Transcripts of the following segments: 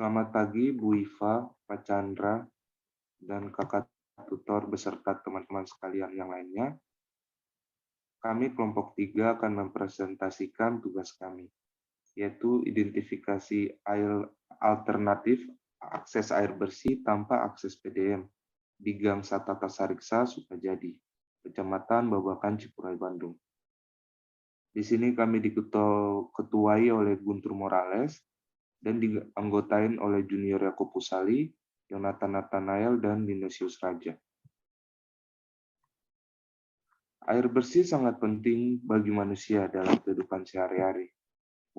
Selamat pagi Bu Iva, Pak Chandra, dan kakak tutor beserta teman-teman sekalian yang lainnya. Kami kelompok 3 akan mempresentasikan tugas kami, yaitu identifikasi air alternatif akses air bersih tanpa akses PDM di Gang Satata Sariksa, Sukajadi, Kecamatan Babakan, Cipurai, Bandung. Di sini kami diketuai oleh Guntur Morales dan dianggotain oleh Junior Yakob Pusali, Yonatan Nathanael, dan Dinesius Raja. Air bersih sangat penting bagi manusia dalam kehidupan sehari-hari,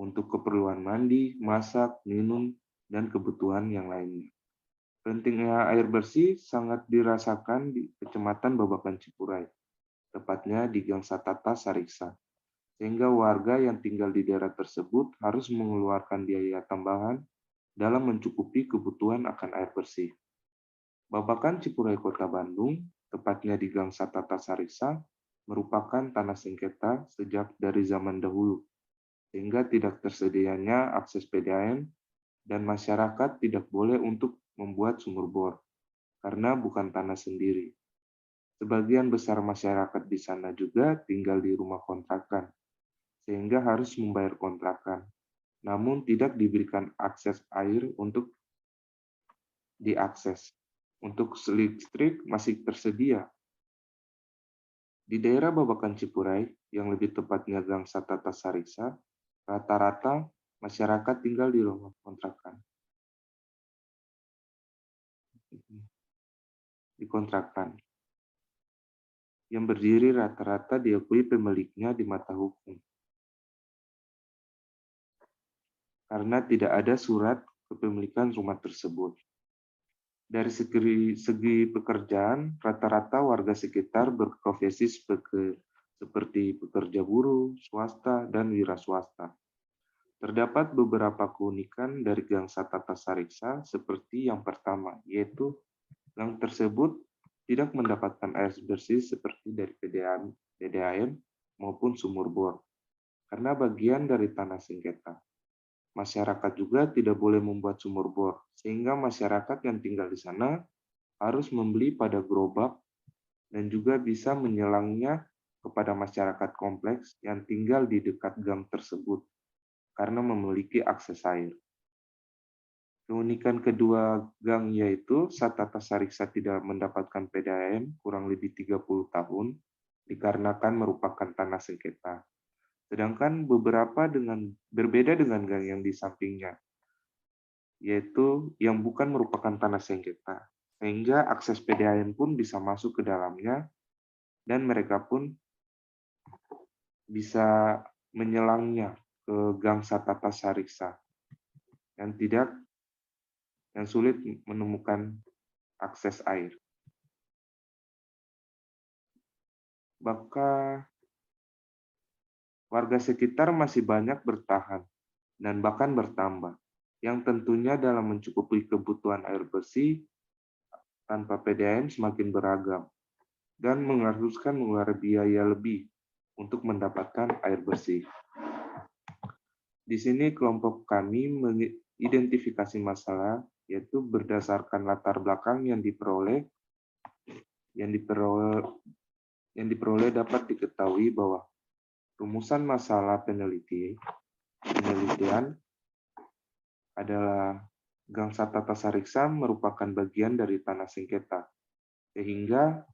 untuk keperluan mandi, masak, minum, dan kebutuhan yang lainnya. Pentingnya air bersih sangat dirasakan di Kecamatan Babakan Cipurai, tepatnya di Gang Satata Sariksa, sehingga warga yang tinggal di daerah tersebut harus mengeluarkan biaya tambahan dalam mencukupi kebutuhan akan air bersih. Babakan Cipurai Kota Bandung, tepatnya di Gang Satata Sariksa, merupakan tanah sengketa sejak dari zaman dahulu, sehingga tidak tersedianya akses PDAM dan masyarakat tidak boleh untuk membuat sumur bor, karena bukan tanah sendiri. Sebagian besar masyarakat di sana juga tinggal di rumah kontrakan, sehingga harus membayar kontrakan, namun tidak diberikan akses air untuk diakses. Untuk listrik masih tersedia. Di daerah Babakan Cipurai, yang lebih tepatnya Gang Satata Sariksa, rata-rata masyarakat tinggal di rumah kontrakan. Di kontrakan. Yang berdiri rata-rata diakui pemiliknya di mata hukum. Karena tidak ada surat kepemilikan rumah tersebut. Dari segi pekerjaan, rata-rata warga sekitar berprofesi seperti pekerja buruh, swasta, dan wira swasta. Terdapat beberapa keunikan dari Gang Satata Sariksa seperti yang pertama, yaitu gang tersebut tidak mendapatkan air bersih seperti dari PDAM maupun sumur bor, karena bagian dari tanah sengketa. Masyarakat juga tidak boleh membuat sumur bor, sehingga masyarakat yang tinggal di sana harus membeli pada gerobak dan juga bisa menyelangnya kepada masyarakat kompleks yang tinggal di dekat gang tersebut karena memiliki akses air. Keunikan kedua gang yaitu Satata Sariksa tidak mendapatkan PDAM kurang lebih 30 tahun dikarenakan merupakan tanah sengketa. Sedangkan berbeda dengan gang yang di sampingnya, yaitu yang bukan merupakan tanah sengketa, sehingga akses PDAM pun bisa masuk ke dalamnya dan mereka pun bisa menyelangnya ke Gang Satata Sariksa yang sulit menemukan akses air. Maka warga sekitar masih banyak bertahan dan bahkan bertambah, yang tentunya dalam mencukupi kebutuhan air bersih tanpa PDAM semakin beragam dan mengharuskan mengeluarkan biaya lebih untuk mendapatkan air bersih. Di sini kelompok kami mengidentifikasi masalah, yaitu berdasarkan latar belakang yang diperoleh dapat diketahui bahwa rumusan masalah penelitian adalah Gang Satata Sariksa merupakan bagian dari tanah sengketa, sehingga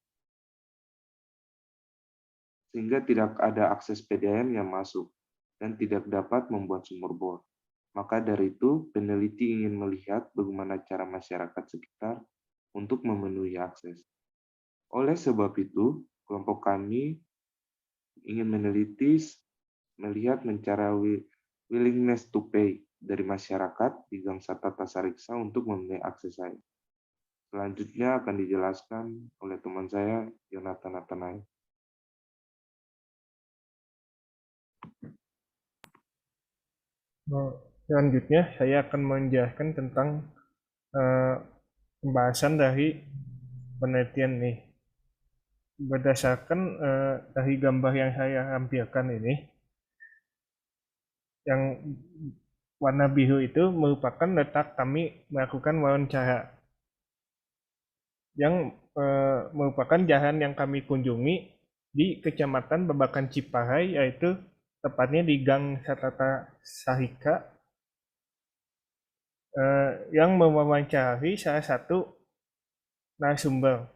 tidak ada akses PDAM yang masuk dan tidak dapat membuat sumur bor. Maka dari itu, peneliti ingin melihat bagaimana cara masyarakat sekitar untuk memenuhi akses. Oleh sebab itu, kelompok kami ingin melihat mencari willingness to pay dari masyarakat di Gang Satata Sariksa untuk memenuhi akses air. Selanjutnya akan dijelaskan oleh teman saya, Yonatan Nathanael. Selanjutnya, saya akan menjelaskan tentang pembahasan dari penelitian nih. Berdasarkan dari gambar yang saya tampilkan ini, yang warna biru itu merupakan letak kami melakukan wawancara, yang merupakan jalan yang kami kunjungi di Kecamatan Babakan Ciparai, yaitu tepatnya di Gang Satata Sahika, yang mewawancarai salah satu narasumber.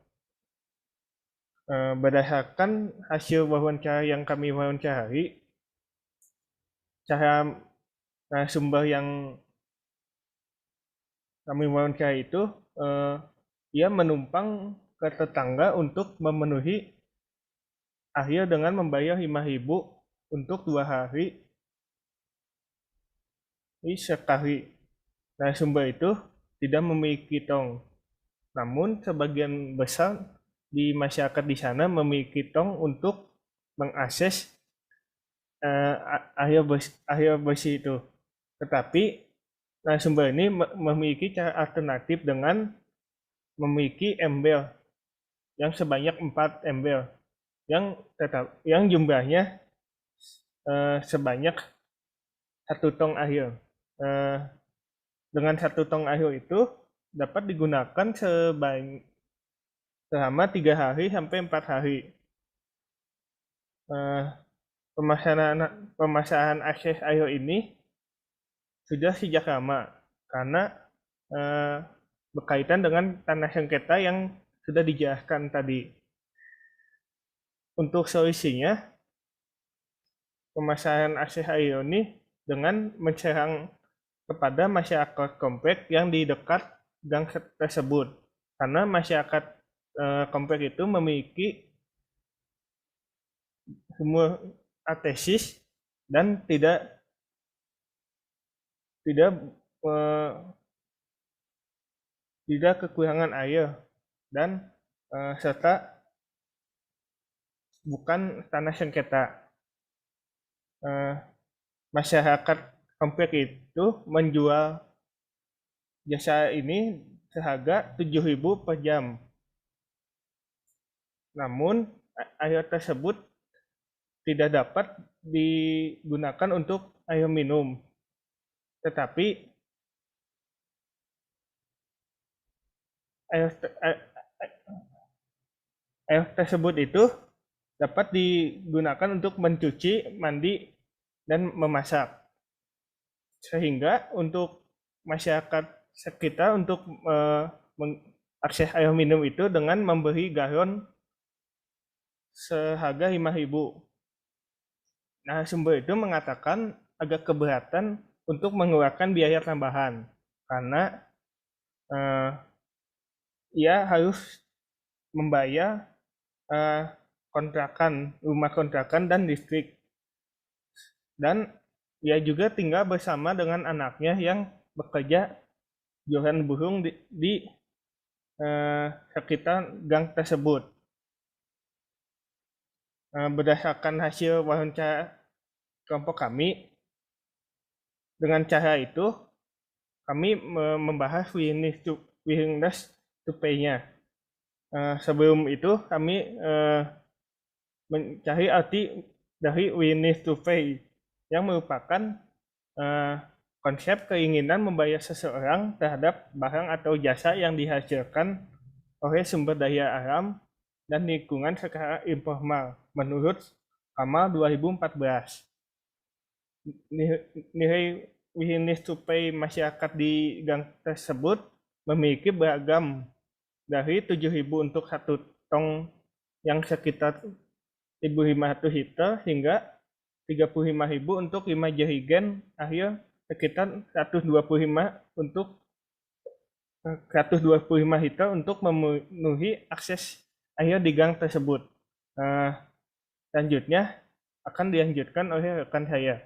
Berdasarkan hasil wawancara yang kami wawancarai, cara narasumber yang kami wawancarai itu, ia menumpang ke tetangga untuk memenuhi akhir dengan membayar 5.000 untuk 2 hari sekali. Narasumber itu tidak memiliki tong, namun sebagian besar di masyarakat di sana memiliki tong untuk mengakses air bersih itu. Tetapi narasumber ini memiliki cara alternatif dengan memiliki ember yang sebanyak 4 ember yang jumlahnya sebanyak 1 tong air. Dengan 1 tong air itu dapat digunakan selama 3 hari sampai 4 hari. Permasalahan akses air ini sudah sejak lama karena berkaitan dengan tanah sengketa yang sudah dijelaskan tadi. Untuk solusinya, permasalahan akses air ini dengan menserang kepada masyarakat komplek yang di dekat gang tersebut, karena masyarakat komplek itu memiliki sumur artesis dan tidak kekurangan air, dan serta bukan tanah sengketa. Masyarakat komplek itu menjual jasa ini seharga 7.000 per jam. Namun air tersebut tidak dapat digunakan untuk air minum, tetapi air tersebut itu dapat digunakan untuk mencuci, mandi, dan memasak. Sehingga untuk masyarakat sekitar untuk mengakses air minum itu dengan memberi galon seharga 5.000. Nah, sumber itu mengatakan agak keberatan untuk mengeluarkan biaya tambahan karena ia harus membayar rumah kontrakan dan listrik, dan ia juga tinggal bersama dengan anaknya yang bekerja jualan burung di sekitar gang tersebut. Berdasarkan hasil wawancara kelompok kami, dengan cara itu kami membahas willingness to pay-nya. Sebelum itu kami mencari arti dari willingness to pay, yang merupakan konsep keinginan membayar seseorang terhadap barang atau jasa yang dihasilkan oleh sumber daya alam dan lingkungan secara informal menurut Kamal 2014. Nilai willingness to pay masyarakat di gang tersebut memiliki beragam, dari 7.000 untuk 1 tong yang sekitar 1.500 liter hingga 35.000 untuk 5 jerigen air sekitar 125 liter untuk memenuhi akses air di gang tersebut. Selanjutnya akan dilanjutkan oleh rekan saya.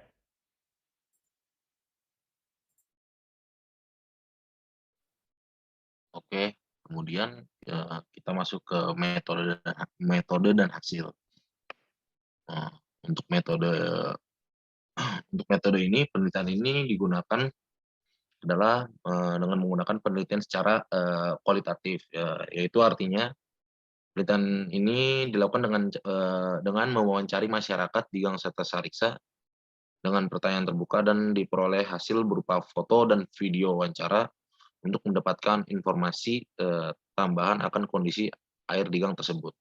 Oke, kemudian kita masuk ke metode dan hasil. Nah, untuk metode ini, penelitian ini digunakan adalah dengan menggunakan penelitian secara kualitatif, yaitu artinya penelitian ini dilakukan dengan mewawancari masyarakat di Gang Satata Sariksa dengan pertanyaan terbuka dan diperoleh hasil berupa foto dan video wawancara untuk mendapatkan informasi tambahan akan kondisi air di gang tersebut.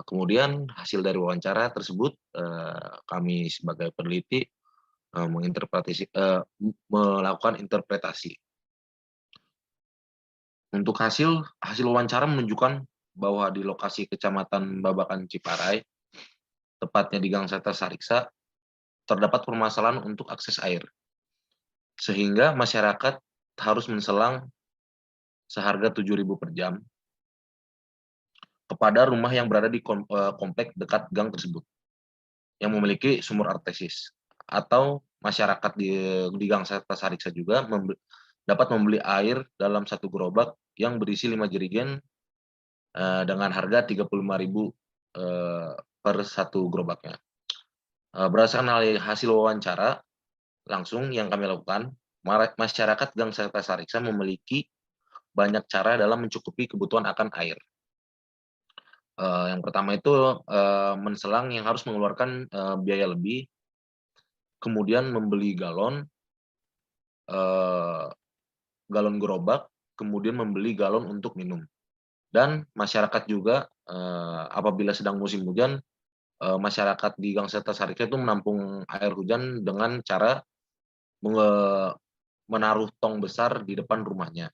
Kemudian hasil dari wawancara tersebut kami sebagai peneliti melakukan interpretasi. Untuk hasil wawancara menunjukkan bahwa di lokasi Kecamatan Babakan Ciparai, tepatnya di Gang Seta Sariksa, terdapat permasalahan untuk akses air, sehingga masyarakat harus menselang seharga 7.000 per jam kepada rumah yang berada di komplek dekat gang tersebut yang memiliki sumur artesis, atau masyarakat di Gang Seta Sariksa juga dapat membeli air dalam satu gerobak yang berisi 5 jerigen dengan harga 35.000 per satu gerobaknya. Berdasarkan hasil wawancara langsung yang kami lakukan, masyarakat Gang Seta Sariksa memiliki banyak cara dalam mencukupi kebutuhan akan air. Yang pertama itu menselang yang harus mengeluarkan biaya lebih, kemudian membeli galon gerobak, kemudian membeli galon untuk minum. Dan masyarakat juga apabila sedang musim hujan, masyarakat di Gang Seta Sariksa itu menampung air hujan dengan cara menaruh tong besar di depan rumahnya.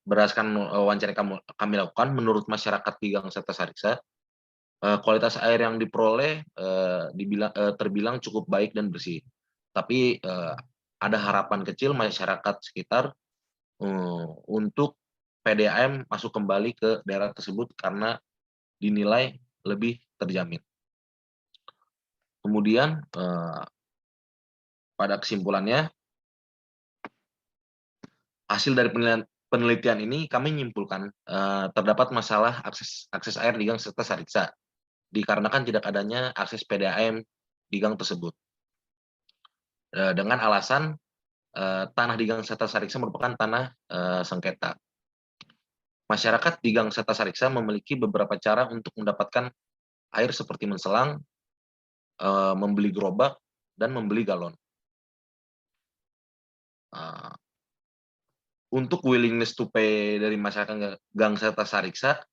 Berdasarkan wawancara yang kami lakukan, menurut masyarakat di Gang Seta Sariksa, kualitas air yang diperoleh terbilang cukup baik dan bersih. Tapi ada harapan kecil masyarakat sekitar untuk PDAM masuk kembali ke daerah tersebut karena dinilai lebih terjamin. Kemudian pada kesimpulannya, hasil dari penelitian ini kami menyimpulkan terdapat masalah akses air di Gang Seta Sariksa dikarenakan tidak adanya akses PDAM di gang tersebut. Dengan alasan tanah di Gang Seta Sariksa merupakan tanah sengketa. Masyarakat di Gang Seta Sariksa memiliki beberapa cara untuk mendapatkan air seperti menselang, membeli gerobak, dan membeli galon. Untuk willingness to pay dari masyarakat Gang Seta Sariksa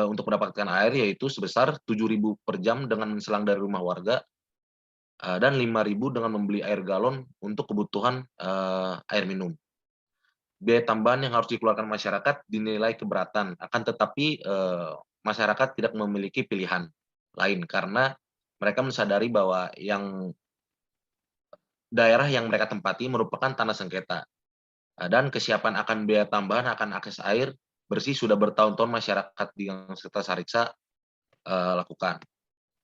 untuk mendapatkan air yaitu sebesar 7.000 per jam dengan menselang dari rumah warga dan 5.000 dengan membeli air galon untuk kebutuhan air minum. Biaya tambahan yang harus dikeluarkan masyarakat dinilai keberatan, akan tetapi masyarakat tidak memiliki pilihan lain karena mereka mensadari bahwa daerah yang mereka tempati merupakan tanah sengketa. Dan kesiapan akan biaya tambahan akan akses air bersih sudah bertahun-tahun masyarakat di Gang Seta Sariksa lakukan.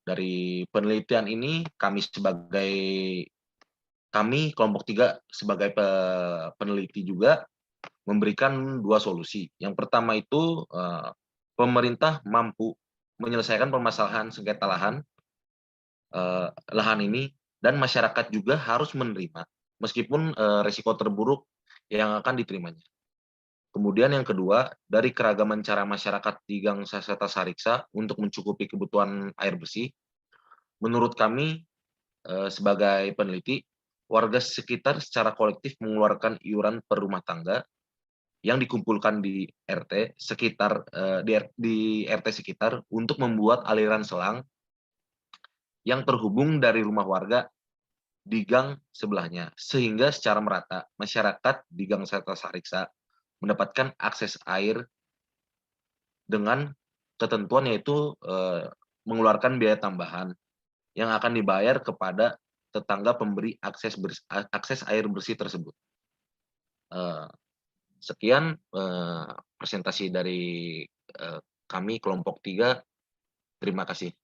Dari penelitian ini kami kelompok 3 sebagai peneliti juga memberikan 2 solusi. Yang pertama itu pemerintah mampu menyelesaikan permasalahan sengketa lahan ini, dan masyarakat juga harus menerima meskipun resiko terburuk yang akan diterimanya. Kemudian yang kedua, dari keragaman cara masyarakat di Gang Seta Sariksa untuk mencukupi kebutuhan air bersih, menurut kami sebagai peneliti, warga sekitar secara kolektif mengeluarkan iuran per rumah tangga yang dikumpulkan di RT sekitar di RT sekitar untuk membuat aliran selang yang terhubung dari rumah warga di gang sebelahnya, sehingga secara merata masyarakat di Gang Seta Sariksa mendapatkan akses air dengan ketentuan yaitu mengeluarkan biaya tambahan yang akan dibayar kepada tetangga pemberi akses air bersih tersebut. Sekian presentasi dari kami kelompok 3. Terima kasih.